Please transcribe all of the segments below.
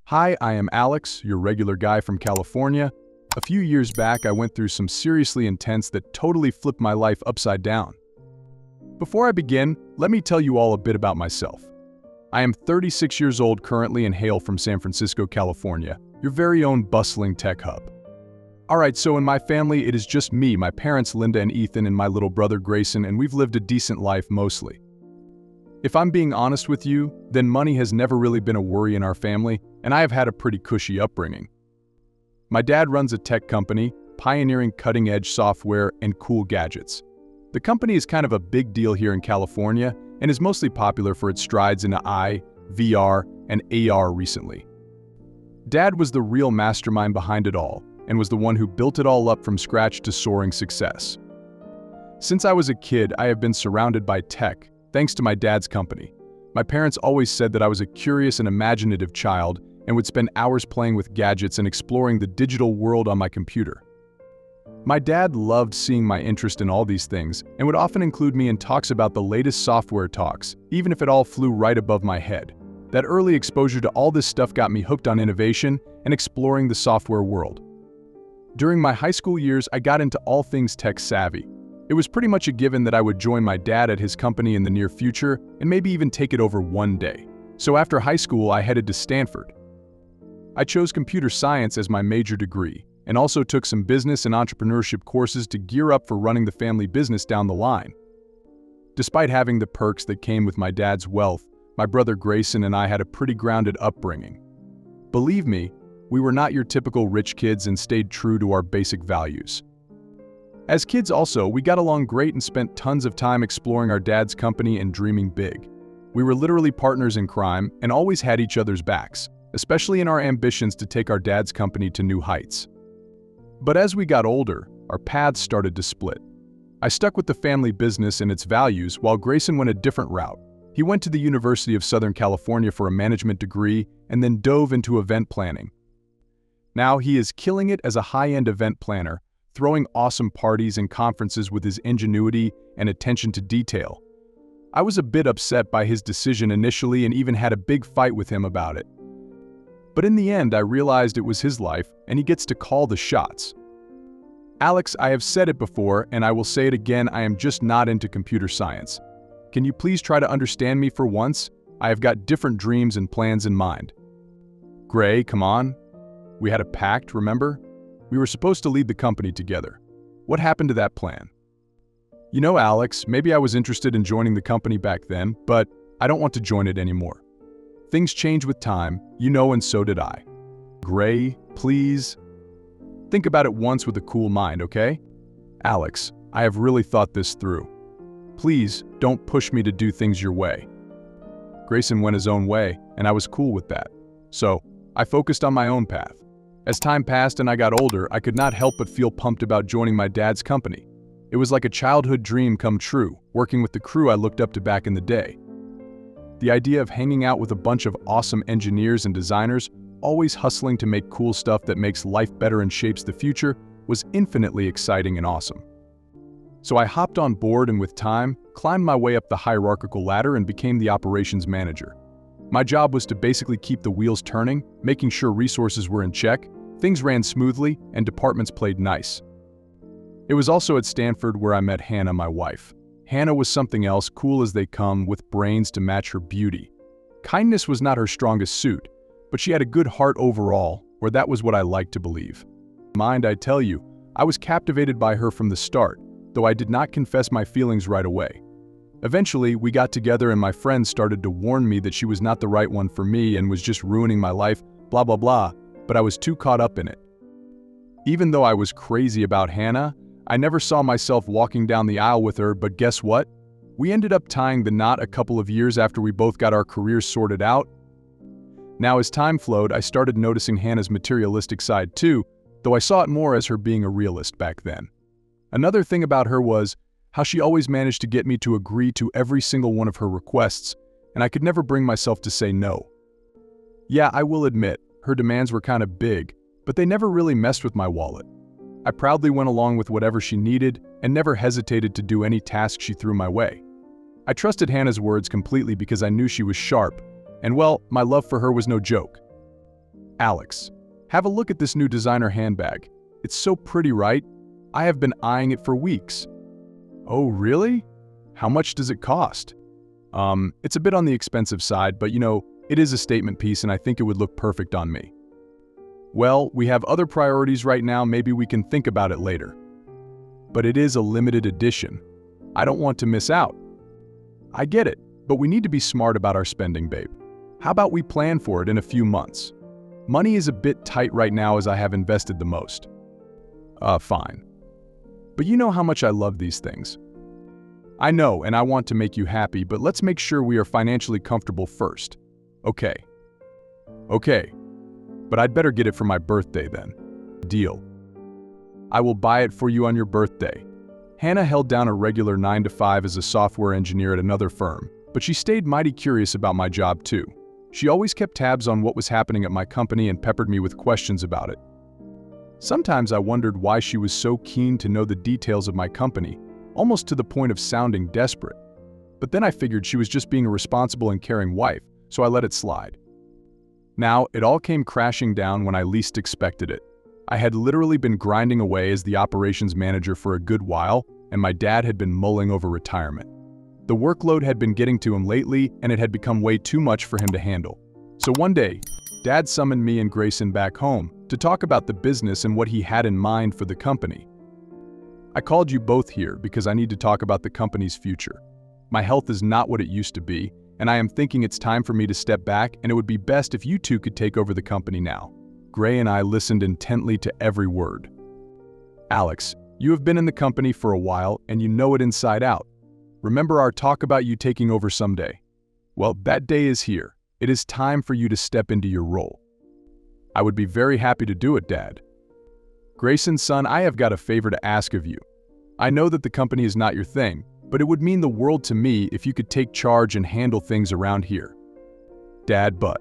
Hi, I am Alex, your regular guy from California. A few years back, I went through some seriously intense that totally flipped my life upside down. Before I begin, let me tell you all a bit about myself. I am 36 years old currently and hail from San Francisco, California, your very own bustling tech hub. Alright, so in my family, it is just me, my parents Linda and Ethan, and my little brother Grayson, and we've lived a decent life mostly. If I'm being honest with you, then money has never really been a worry in our family, and I have had a pretty cushy upbringing. My dad runs a tech company, pioneering cutting-edge software and cool gadgets. The company is kind of a big deal here in California and is mostly popular for its strides into VR, and AR recently. Dad was the real mastermind behind it all and was the one who built it all up from scratch to soaring success. Since I was a kid, I have been surrounded by tech, thanks to my dad's company. My parents always said that I was a curious and imaginative child and would spend hours playing with gadgets and exploring the digital world on my computer. My dad loved seeing my interest in all these things and would often include me in talks about the latest software talks, even if it all flew right above my head. That early exposure to all this stuff got me hooked on innovation and exploring the software world. During my high school years, I got into all things tech savvy. It was pretty much a given that I would join my dad at his company in the near future and maybe even take it over one day. So after high school, I headed to Stanford. I chose computer science as my major degree and also took some business and entrepreneurship courses to gear up for running the family business down the line. Despite having the perks that came with my dad's wealth, my brother Grayson and I had a pretty grounded upbringing. Believe me, we were not your typical rich kids and stayed true to our basic values. As kids also, we got along great and spent tons of time exploring our dad's company and dreaming big. We were literally partners in crime and always had each other's backs, especially in our ambitions to take our dad's company to new heights. But as we got older, our paths started to split. I stuck with the family business and its values while Grayson went a different route. He went to the University of Southern California for a management degree and then dove into event planning. Now he is killing it as a high-end event planner, throwing awesome parties and conferences with his ingenuity and attention to detail. I was a bit upset by his decision initially and even had a big fight with him about it. But in the end, I realized it was his life and he gets to call the shots. Alex, I have said it before and I will say it again, I am just not into computer science. Can you please try to understand me for once? I have got different dreams and plans in mind. Gray, come on. We had a pact, remember? We were supposed to lead the company together. What happened to that plan? You know, Alex, maybe I was interested in joining the company back then, but I don't want to join it anymore. Things change with time, you know, and so did I. Gray, please. Think about it once with a cool mind, okay? Alex, I have really thought this through. Please, don't push me to do things your way. Grayson went his own way, and I was cool with that. So, I focused on my own path. As time passed and I got older, I could not help but feel pumped about joining my dad's company. It was like a childhood dream come true, working with the crew I looked up to back in the day. The idea of hanging out with a bunch of awesome engineers and designers, always hustling to make cool stuff that makes life better and shapes the future, was infinitely exciting and awesome. So I hopped on board and with time, climbed my way up the hierarchical ladder and became the operations manager. My job was to basically keep the wheels turning, making sure resources were in check, things ran smoothly, and departments played nice. It was also at Stanford where I met Hannah, my wife. Hannah was something else, cool as they come, with brains to match her beauty. Kindness was not her strongest suit, but she had a good heart overall, or that was what I liked to believe. Mind, I tell you, I was captivated by her from the start, though I did not confess my feelings right away. Eventually, we got together and my friends started to warn me that she was not the right one for me and was just ruining my life, blah blah blah, but I was too caught up in it. Even though I was crazy about Hannah, I never saw myself walking down the aisle with her, but guess what? We ended up tying the knot a couple of years after we both got our careers sorted out. Now as time flowed, I started noticing Hannah's materialistic side too, though I saw it more as her being a realist back then. Another thing about her was how she always managed to get me to agree to every single one of her requests, and I could never bring myself to say no. Yeah, I will admit, her demands were kind of big, but they never really messed with my wallet. I proudly went along with whatever she needed and never hesitated to do any task she threw my way. I trusted Hannah's words completely because I knew she was sharp, and well, my love for her was no joke. Alex, have a look at this new designer handbag. It's so pretty, right? I have been eyeing it for weeks. Oh, really? How much does it cost? It's a bit on the expensive side, but it is a statement piece and I think it would look perfect on me. Well, we have other priorities right now, maybe we can think about it later. But it is a limited edition. I don't want to miss out. I get it, but we need to be smart about our spending, babe. How about we plan for it in a few months? Money is a bit tight right now as I have invested the most. Fine. But you know how much I love these things. I know, and I want to make you happy, but let's make sure we are financially comfortable first. Okay. But I'd better get it for my birthday then. Deal. I will buy it for you on your birthday. Hannah held down a regular 9-to-5 as a software engineer at another firm, but she stayed mighty curious about my job too. She always kept tabs on what was happening at my company and peppered me with questions about it. Sometimes I wondered why she was so keen to know the details of my company, almost to the point of sounding desperate. But then I figured she was just being a responsible and caring wife, so I let it slide. Now, it all came crashing down when I least expected it. I had literally been grinding away as the operations manager for a good while, and my dad had been mulling over retirement. The workload had been getting to him lately, and it had become way too much for him to handle. So one day, Dad summoned me and Grayson back home to talk about the business and what he had in mind for the company. I called you both here because I need to talk about the company's future. My health is not what it used to be, and I am thinking it's time for me to step back, and it would be best if you two could take over the company now. Gray and I listened intently to every word. Alex, you have been in the company for a while and you know it inside out. Remember our talk about you taking over someday? Well, that day is here. It is time for you to step into your role. I would be very happy to do it, Dad. Grayson, son, I have got a favor to ask of you. I know that the company is not your thing, but it would mean the world to me if you could take charge and handle things around here. Dad, but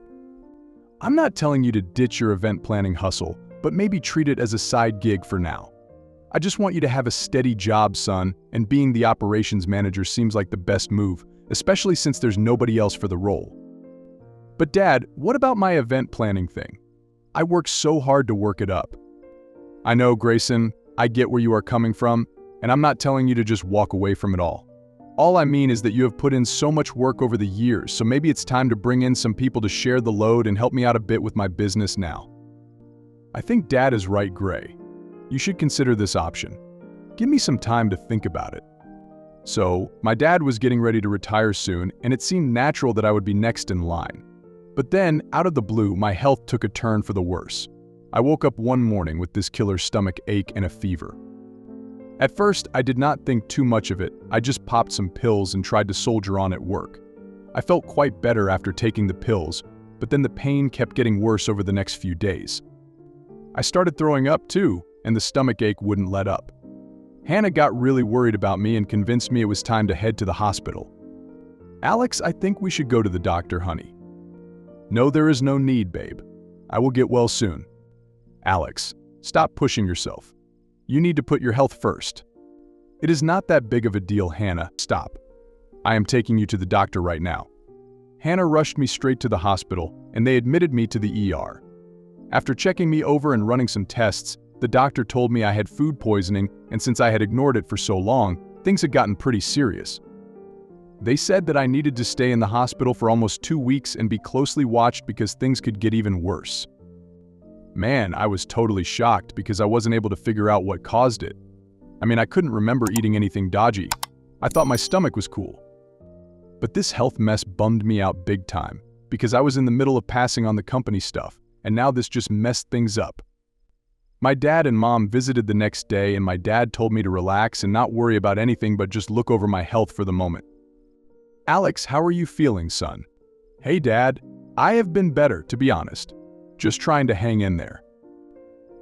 I'm not telling you to ditch your event planning hustle, but maybe treat it as a side gig for now. I just want you to have a steady job, son, and being the operations manager seems like the best move, especially since there's nobody else for the role. But Dad, what about my event planning thing? I worked so hard to work it up. I know, Grayson, I get where you are coming from, and I'm not telling you to just walk away from it all. All I mean is that you have put in so much work over the years, so maybe it's time to bring in some people to share the load and help me out a bit with my business now. I think Dad is right, Gray. You should consider this option. Give me some time to think about it. So, my dad was getting ready to retire soon, and it seemed natural that I would be next in line. But then, out of the blue, my health took a turn for the worse. I woke up one morning with this killer stomach ache and a fever. At first, I did not think too much of it. I just popped some pills and tried to soldier on at work. I felt quite better after taking the pills, but then the pain kept getting worse over the next few days. I started throwing up too, and the stomach ache wouldn't let up. Hannah got really worried about me and convinced me it was time to head to the hospital. Alex, I think we should go to the doctor, honey. No, there is no need, babe. I will get well soon. Alex, stop pushing yourself. You need to put your health first. It is not that big of a deal, Hannah. Stop. I am taking you to the doctor right now. Hannah rushed me straight to the hospital, and they admitted me to the ER. After checking me over and running some tests, the doctor told me I had food poisoning, and since I had ignored it for so long, things had gotten pretty serious. They said that I needed to stay in the hospital for almost 2 weeks and be closely watched because things could get even worse. Man, I was totally shocked because I wasn't able to figure out what caused it. I mean, I couldn't remember eating anything dodgy. I thought my stomach was cool. But this health mess bummed me out big time because I was in the middle of passing on the company stuff, and now this just messed things up. My dad and mom visited the next day, and my dad told me to relax and not worry about anything but just look over my health for the moment. Alex, how are you feeling, son? Hey, Dad. I have been better, to be honest. Just trying to hang in there.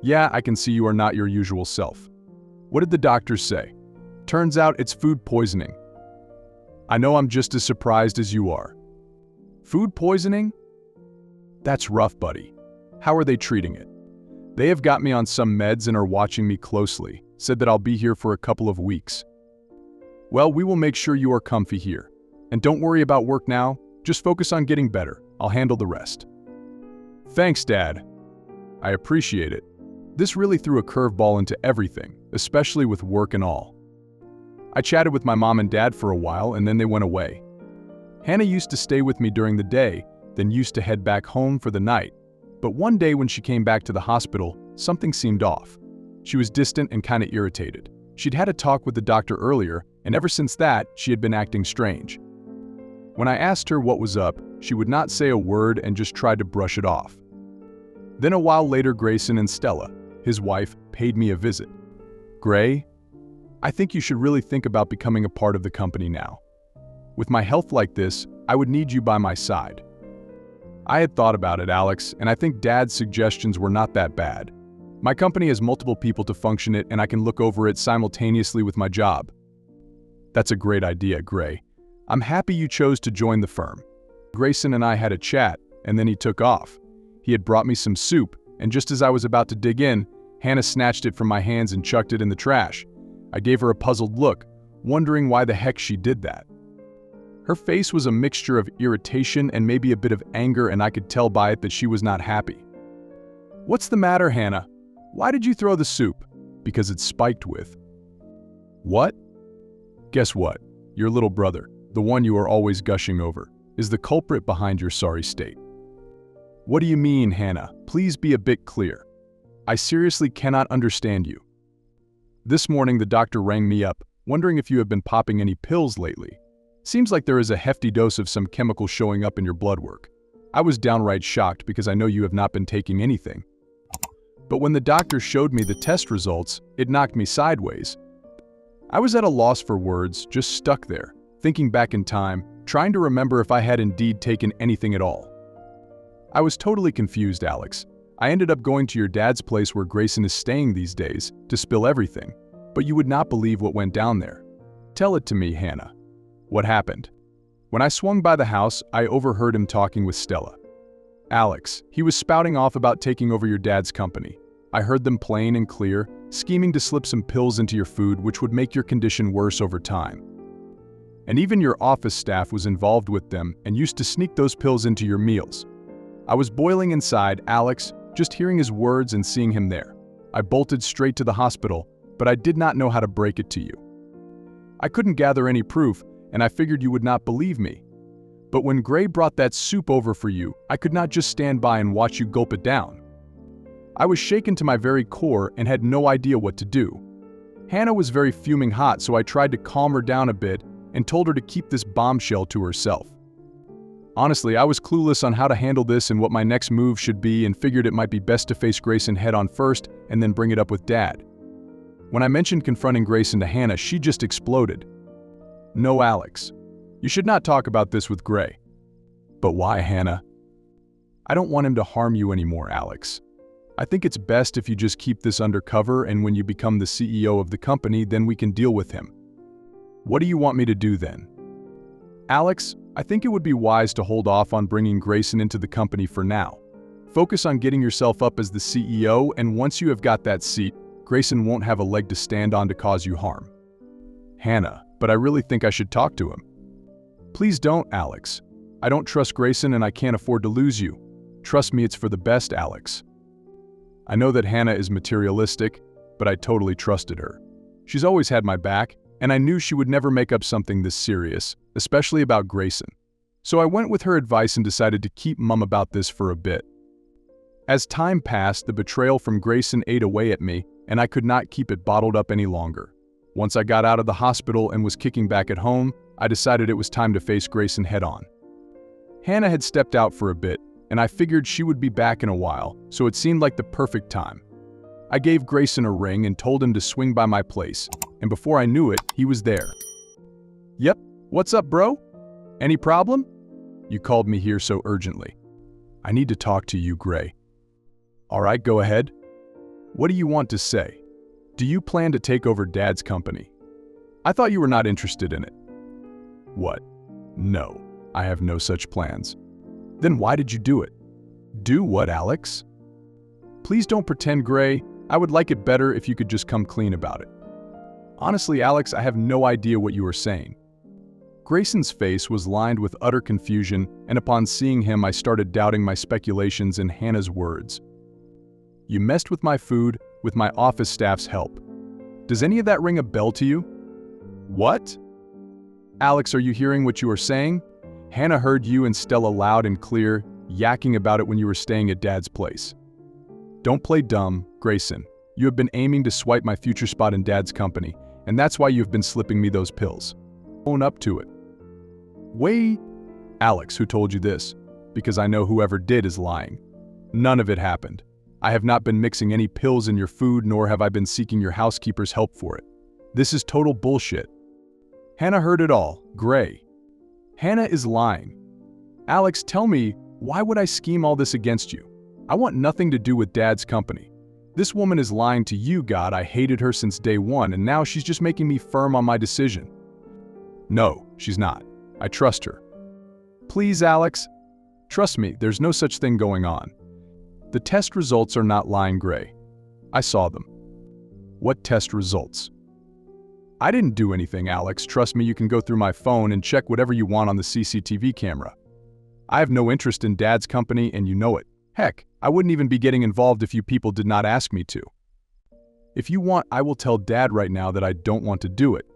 Yeah, I can see you are not your usual self. What did the doctors say? Turns out it's food poisoning. I know I'm just as surprised as you are. Food poisoning? That's rough, buddy. How are they treating it? They have got me on some meds and are watching me closely, said that I'll be here for a couple of weeks. Well, we will make sure you are comfy here. And don't worry about work now, just focus on getting better. I'll handle the rest. Thanks, Dad. I appreciate it. This really threw a curveball into everything, especially with work and all. I chatted with my mom and dad for a while and then they went away. Hannah used to stay with me during the day, then used to head back home for the night. But one day when she came back to the hospital, something seemed off. She was distant and kind of irritated. She'd had a talk with the doctor earlier, and ever since that, she had been acting strange. When I asked her what was up, she would not say a word and just tried to brush it off. Then a while later, Grayson and Stella, his wife, paid me a visit. "Gray, I think you should really think about becoming a part of the company now. With my health like this, I would need you by my side." I had thought about it, Alex, and I think Dad's suggestions were not that bad. My company has multiple people to function it and I can look over it simultaneously with my job. That's a great idea, Gray. I'm happy you chose to join the firm. Grayson and I had a chat, and then he took off. He had brought me some soup, and just as I was about to dig in, Hannah snatched it from my hands and chucked it in the trash. I gave her a puzzled look, wondering why the heck she did that. Her face was a mixture of irritation and maybe a bit of anger, and I could tell by it that she was not happy. "What's the matter, Hannah? Why did you throw the soup?" "Because it's spiked with." "What?" "Guess what? Your little brother, the one you are always gushing over, is the culprit behind your sorry state." "What do you mean, Hannah? Please be a bit clear. I seriously cannot understand you." "This morning the doctor rang me up, wondering if you have been popping any pills lately. Seems like there is a hefty dose of some chemical showing up in your blood work. I was downright shocked because I know you have not been taking anything. But when the doctor showed me the test results, it knocked me sideways. I was at a loss for words, just stuck there, thinking back in time, trying to remember if I had indeed taken anything at all. I was totally confused, Alex. I ended up going to your dad's place where Grayson is staying these days to spill everything, but you would not believe what went down there. Tell it to me, Hannah. What happened?" When I swung by the house, I overheard him talking with Stella. "Alex, he was spouting off about taking over your dad's company. I heard them plain and clear, scheming to slip some pills into your food which would make your condition worse over time. And even your office staff was involved with them and used to sneak those pills into your meals." I was boiling inside, Alex, just hearing his words and seeing him there. I bolted straight to the hospital, but I did not know how to break it to you. I couldn't gather any proof, and I figured you would not believe me. But when Gray brought that soup over for you, I could not just stand by and watch you gulp it down. I was shaken to my very core and had no idea what to do. Hannah was very fuming hot, so I tried to calm her down a bit and told her to keep this bombshell to herself. Honestly, I was clueless on how to handle this and what my next move should be, and figured it might be best to face Grayson head on first and then bring it up with Dad. When I mentioned confronting Grayson to Hannah, she just exploded. "No, Alex. You should not talk about this with Gray." "But why, Hannah?" "I don't want him to harm you anymore, Alex. I think it's best if you just keep this undercover, and when you become the CEO of the company, then we can deal with him." "What do you want me to do then?" "Alex, I think it would be wise to hold off on bringing Grayson into the company for now. Focus on getting yourself up as the CEO, and once you have got that seat, Grayson won't have a leg to stand on to cause you harm." "Hannah, but I really think I should talk to him." "Please don't, Alex. I don't trust Grayson and I can't afford to lose you. Trust me, it's for the best, Alex." I know that Hannah is materialistic, but I totally trusted her. She's always had my back, and I knew she would never make up something this serious, especially about Grayson. So I went with her advice and decided to keep mum about this for a bit. As time passed, the betrayal from Grayson ate away at me, and I could not keep it bottled up any longer. Once I got out of the hospital and was kicking back at home, I decided it was time to face Grayson head-on. Hannah had stepped out for a bit, and I figured she would be back in a while, so it seemed like the perfect time. I gave Grayson a ring and told him to swing by my place, and before I knew it, he was there. "Yep, what's up, bro? Any problem? You called me here so urgently." "I need to talk to you, Gray." "All right, go ahead. What do you want to say? Do you plan to take over Dad's company? I thought you were not interested in it." "What? No, I have no such plans." "Then why did you do it?" "Do what, Alex?" "Please don't pretend, Gray. I would like it better if you could just come clean about it." "Honestly, Alex, I have no idea what you are saying." Grayson's face was lined with utter confusion, and upon seeing him, I started doubting my speculations in Hannah's words. You messed with my food with my office staff's help. Does any of that ring a bell to you? What? Alex, are you hearing what you are saying? Hannah heard you and Stella loud and clear, yakking about it when you were staying at Dad's place. Don't play dumb, Grayson. You have been aiming to swipe my future spot in Dad's company, and that's why you've been slipping me those pills. Own up to it. Wait. Alex, who told you this? Because I know whoever did is lying. None of it happened. I have not been mixing any pills in your food, nor have I been seeking your housekeeper's help for it. This is total bullshit. Hannah heard it all. Gray. Hannah is lying. Alex, tell me, why would I scheme all this against you? I want nothing to do with Dad's company. This woman is lying to you, God. I hated her since day one, and now she's just making me firm on my decision. No, she's not. I trust her. Please, Alex. Trust me, there's no such thing going on. The test results are not lying, Gray. I saw them. What test results? I didn't do anything, Alex. Trust me, you can go through my phone and check whatever you want on the CCTV camera. I have no interest in Dad's company, and you know it. Heck, I wouldn't even be getting involved if you people did not ask me to. If you want, I will tell Dad right now that I don't want to do it.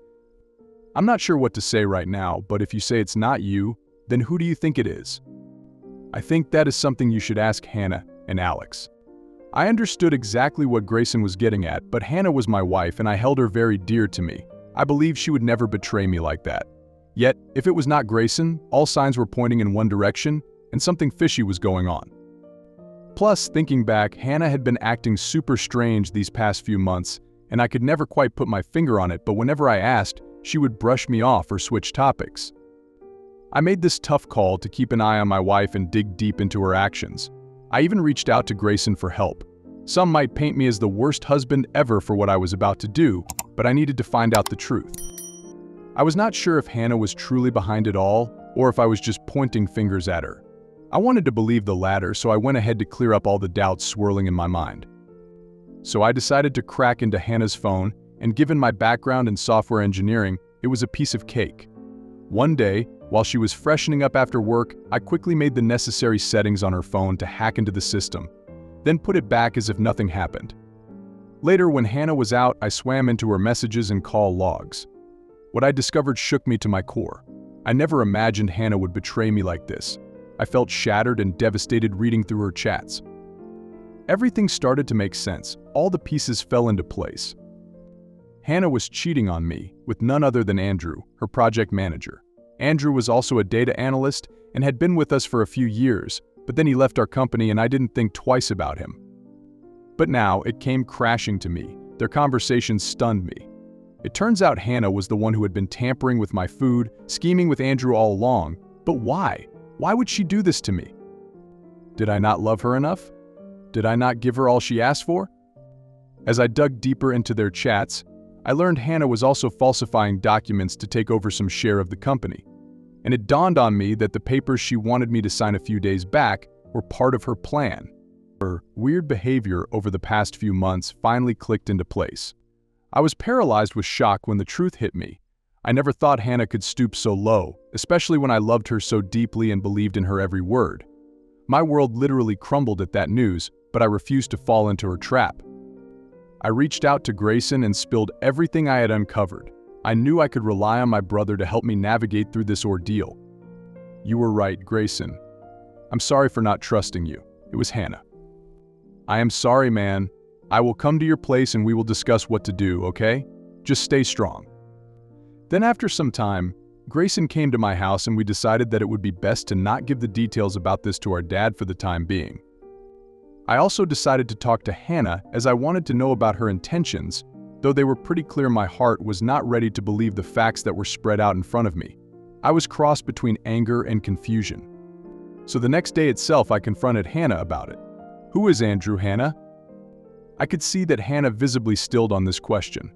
I'm not sure what to say right now, but if you say it's not you, then who do you think it is? I think that is something you should ask Hannah and Alex. I understood exactly what Grayson was getting at, but Hannah was my wife and I held her very dear to me. I believed she would never betray me like that. Yet, if it was not Grayson, all signs were pointing in one direction and something fishy was going on. Plus, thinking back, Hannah had been acting super strange these past few months, and I could never quite put my finger on it, but whenever I asked, she would brush me off or switch topics. I made this tough call to keep an eye on my wife and dig deep into her actions. I even reached out to Grayson for help. Some might paint me as the worst husband ever for what I was about to do, but I needed to find out the truth. I was not sure if Hannah was truly behind it all, or if I was just pointing fingers at her. I wanted to believe the latter, so I went ahead to clear up all the doubts swirling in my mind. So I decided to crack into Hannah's phone, and given my background in software engineering, it was a piece of cake. One day, while she was freshening up after work, I quickly made the necessary settings on her phone to hack into the system, then put it back as if nothing happened. Later, when Hannah was out, I swam into her messages and call logs. What I discovered shook me to my core. I never imagined Hannah would betray me like this. I felt shattered and devastated reading through her chats. Everything started to make sense. All the pieces fell into place. Hannah was cheating on me with none other than Andrew, her project manager. Andrew was also a data analyst and had been with us for a few years, but then he left our company and I didn't think twice about him. But now it came crashing to me. Their conversations stunned me. It turns out Hannah was the one who had been tampering with my food, scheming with Andrew all along. But why? Why would she do this to me? Did I not love her enough? Did I not give her all she asked for? As I dug deeper into their chats, I learned Hannah was also falsifying documents to take over some share of the company. And it dawned on me that the papers she wanted me to sign a few days back were part of her plan. Her weird behavior over the past few months finally clicked into place. I was paralyzed with shock when the truth hit me. I never thought Hannah could stoop so low, especially when I loved her so deeply and believed in her every word. My world literally crumbled at that news, but I refused to fall into her trap. I reached out to Grayson and spilled everything I had uncovered. I knew I could rely on my brother to help me navigate through this ordeal. You were right, Grayson. I'm sorry for not trusting you. It was Hannah. I am sorry, man. I will come to your place and we will discuss what to do, okay? Just stay strong. Then after some time, Grayson came to my house and we decided that it would be best to not give the details about this to our dad for the time being. I also decided to talk to Hannah as I wanted to know about her intentions, though they were pretty clear my heart was not ready to believe the facts that were spread out in front of me. I was crossed between anger and confusion. So the next day itself I confronted Hannah about it. Who is Andrew, Hannah? I could see that Hannah visibly stilled on this question.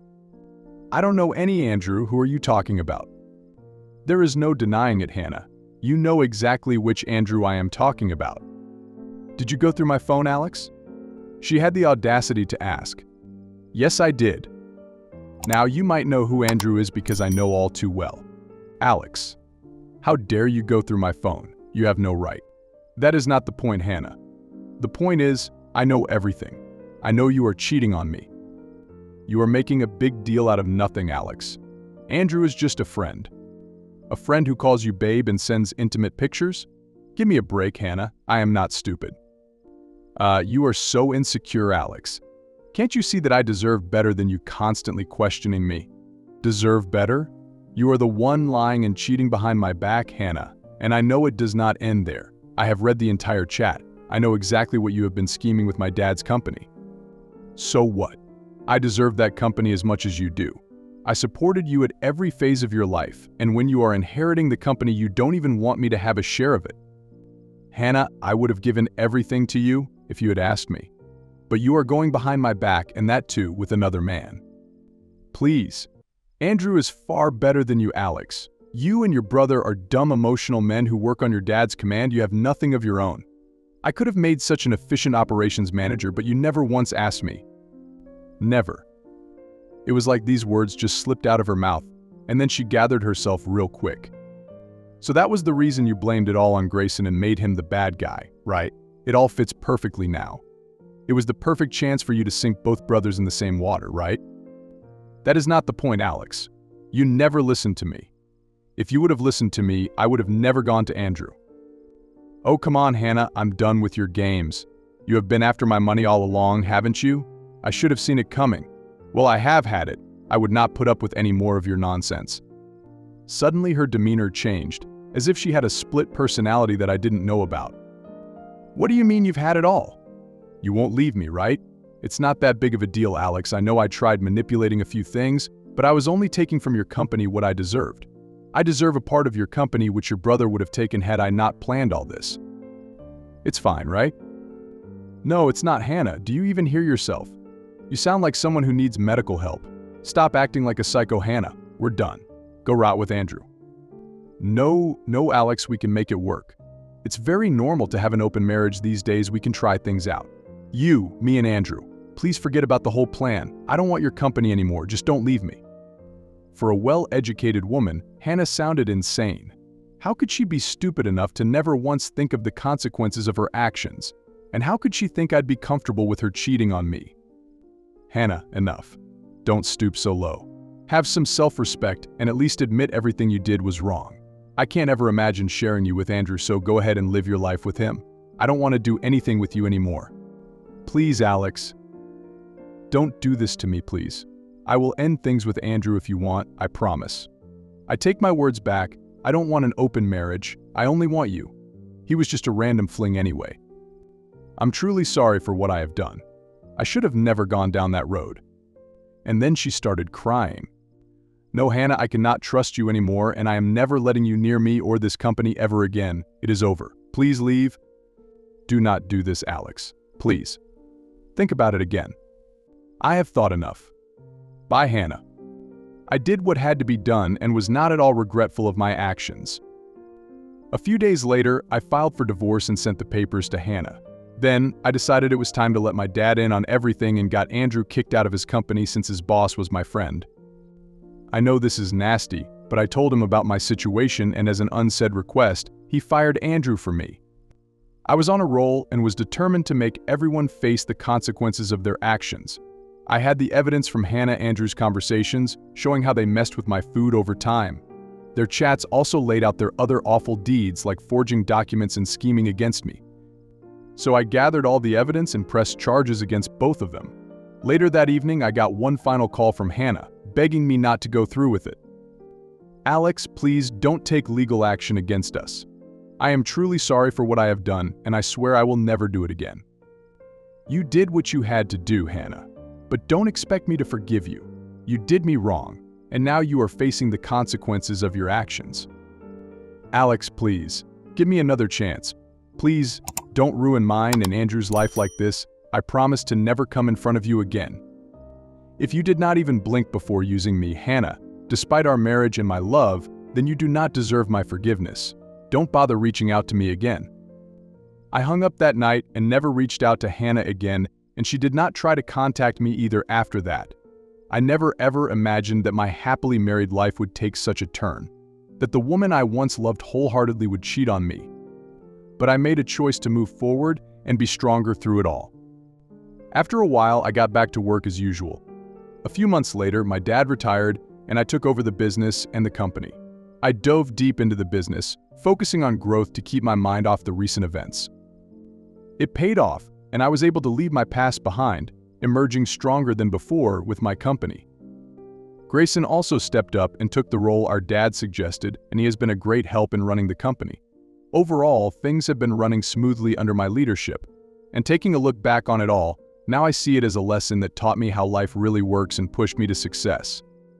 I don't know any Andrew. Who are you talking about? There is no denying it, Hannah. You know exactly which Andrew I am talking about. Did you go through my phone, Alex? She had the audacity to ask. Yes, I did. Now you might know who Andrew is because I know all too well. Alex, how dare you go through my phone? You have no right. That is not the point, Hannah. The point is, I know everything. I know you are cheating on me. You are making a big deal out of nothing, Alex. Andrew is just a friend. A friend who calls you babe and sends intimate pictures? Give me a break, Hannah. I am not stupid. You are so insecure, Alex. Can't you see that I deserve better than you constantly questioning me? Deserve better? You are the one lying and cheating behind my back, Hannah, and I know it does not end there. I have read the entire chat. I know exactly what you have been scheming with my dad's company. So what? I deserve that company as much as you do. I supported you at every phase of your life, and when you are inheriting the company, you don't even want me to have a share of it. Hannah, I would have given everything to you if you had asked me. But you are going behind my back, and that too with another man. Please. Andrew is far better than you, Alex. You and your brother are dumb, emotional men who work on your dad's command. You have nothing of your own. I could have made such an efficient operations manager, but you never once asked me. Never. It was like these words just slipped out of her mouth, and then she gathered herself real quick. So that was the reason you blamed it all on Grayson and made him the bad guy, right? It all fits perfectly now. It was the perfect chance for you to sink both brothers in the same water, right? That is not the point, Alex. You never listened to me. If you would have listened to me, I would have never gone to Andrew. Oh, come on, Hannah, I'm done with your games. You have been after my money all along, haven't you? I should have seen it coming. Well, I have had it. I would not put up with any more of your nonsense. Suddenly her demeanor changed, as if she had a split personality that I didn't know about. What do you mean you've had it all? You won't leave me, right? It's not that big of a deal, Alex. I know I tried manipulating a few things, but I was only taking from your company what I deserved. I deserve a part of your company which your brother would have taken had I not planned all this. It's fine, right? No, it's not, Hannah. Do you even hear yourself? You sound like someone who needs medical help. Stop acting like a psycho, Hannah. We're done. Go rot with Andrew. No, Alex, we can make it work. It's very normal to have an open marriage these days. We can try things out. You, me, and Andrew. Please forget about the whole plan. I don't want your company anymore. Just don't leave me. For a well-educated woman, Hannah sounded insane. How could she be stupid enough to never once think of the consequences of her actions? And how could she think I'd be comfortable with her cheating on me? Hannah, enough. Don't stoop so low. Have some self-respect and at least admit everything you did was wrong. I can't ever imagine sharing you with Andrew, so go ahead and live your life with him. I don't want to do anything with you anymore. Please, Alex. Don't do this to me, please. I will end things with Andrew if you want, I promise. I take my words back. I don't want an open marriage. I only want you. He was just a random fling anyway. I'm truly sorry for what I have done. I should have never gone down that road. And then she started crying. No, Hannah, I cannot trust you anymore, and I am never letting you near me or this company ever again. It is over. Please leave. Do not do this, Alex. Please. Think about it again. I have thought enough. Bye, Hannah. I did what had to be done and was not at all regretful of my actions. A few days later, I filed for divorce and sent the papers to Hannah. Then, I decided it was time to let my dad in on everything and got Andrew kicked out of his company since his boss was my friend. I know this is nasty, but I told him about my situation, and as an unsaid request, he fired Andrew for me. I was on a roll and was determined to make everyone face the consequences of their actions. I had the evidence from Hannah and Andrew's conversations, showing how they messed with my food over time. Their chats also laid out their other awful deeds like forging documents and scheming against me. So I gathered all the evidence and pressed charges against both of them. Later that evening, I got one final call from Hannah, begging me not to go through with it. Alex, please don't take legal action against us. I am truly sorry for what I have done, and I swear I will never do it again. You did what you had to do, Hannah, but don't expect me to forgive you. You did me wrong, and now you are facing the consequences of your actions. Alex, please, give me another chance. Please, don't ruin mine and Andrew's life like this. I promise to never come in front of you again. If you did not even blink before using me, Hannah, despite our marriage and my love, then you do not deserve my forgiveness. Don't bother reaching out to me again. I hung up that night and never reached out to Hannah again, and she did not try to contact me either after that. I never ever imagined that my happily married life would take such a turn, that the woman I once loved wholeheartedly would cheat on me. But I made a choice to move forward and be stronger through it all. After a while, I got back to work as usual. A few months later, my dad retired, and I took over the business and the company. I dove deep into the business, focusing on growth to keep my mind off the recent events. It paid off, and I was able to leave my past behind, emerging stronger than before with my company. Grayson also stepped up and took the role our dad suggested, and he has been a great help in running the company. Overall, things have been running smoothly under my leadership, and taking a look back on it all, now I see it as a lesson that taught me how life really works and pushed me to success.